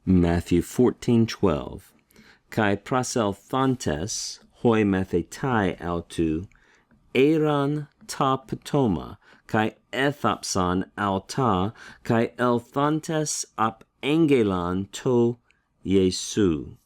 Matthew 14:12. Kai praselthantes hoi mathetai autou, eran ta ptoma, kai ethapsan alta, kai elthantes ap angelon to Jesu.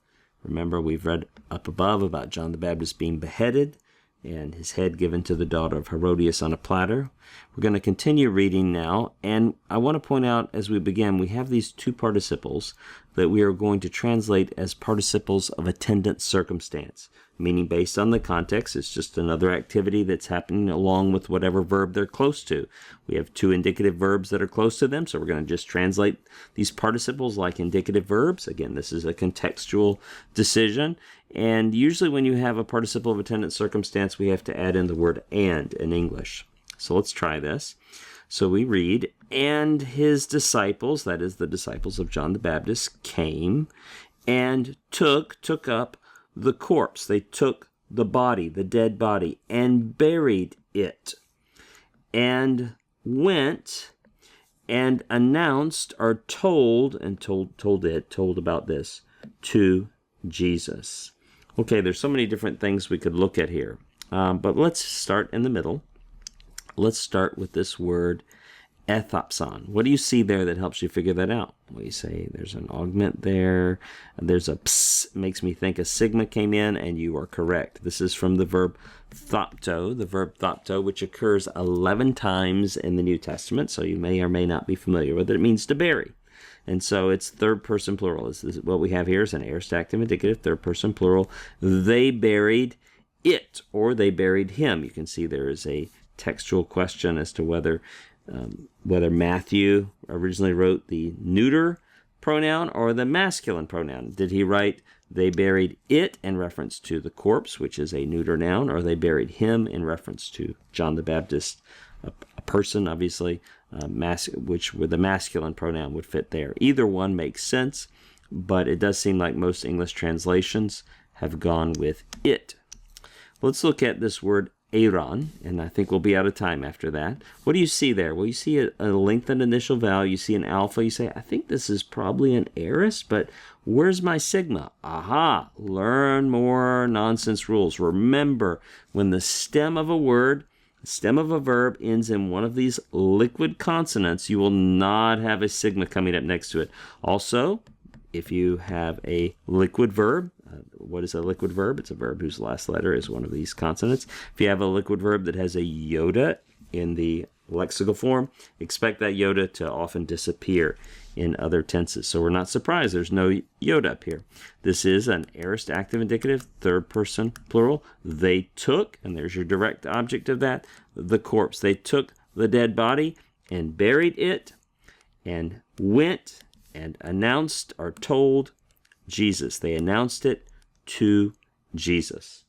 Remember, we've read up above about John the Baptist being beheaded and his head given to the daughter of Herodias on a platter. We're going to continue reading now, and I want to point out as we begin, we have these two participles that we are going to translate as participles of attendant circumstance, meaning based on the context, it's just another activity that's happening along with whatever verb they're close to. We have two indicative verbs that are close to them, so we're going to just translate these participles like indicative verbs. Again, this is a contextual decision, and usually when you have a participle of attendant circumstance, we have to add in the word and in English. So let's try this. So we read, and his disciples, that is the disciples of John the Baptist, came and took up the corpse. They took the body, the dead body, and buried it, and went and announced or told about this to Jesus. Okay, there's so many different things we could look at here, but let's start in the middle. Let's start with this word ethapson. What do you see there that helps you figure that out? Well, you say there's an augment there, and there's a ps, makes me think a sigma came in, and you are correct. This is from the verb thopto, which occurs 11 times in the New Testament, so you may or may not be familiar with it. It means to bury. And so it's third person plural. This is what we have here is an aorist active indicative, third person plural. They buried it, or they buried him. You can see there is a textual question as to whether Matthew originally wrote the neuter pronoun or the masculine pronoun. Did he write they buried it in reference to the corpse, which is a neuter noun, or they buried him in reference to John the Baptist, a person, obviously, which with the masculine pronoun would fit there. Either one makes sense, but it does seem like most English translations have gone with it. Let's look at this word Aaron, and I think we'll be out of time after that. What do you see there? Well, you see a lengthened initial vowel. You see an alpha. You say, I think this is probably an aorist, but where's my sigma? Aha! Learn more nonsense rules. Remember, when the stem of a word, the stem of a verb ends in one of these liquid consonants, you will not have a sigma coming up next to it. Also, if you have a liquid verb, what is a liquid verb? It's a verb whose last letter is one of these consonants. If you have a liquid verb that has a iota in the lexical form, expect that iota to often disappear in other tenses. So we're not surprised there's no iota up here. This is an aorist active indicative, third person plural. They took, and there's your direct object of that, the corpse. They took the dead body and buried it and went and announced or told Jesus. They announced it to Jesus.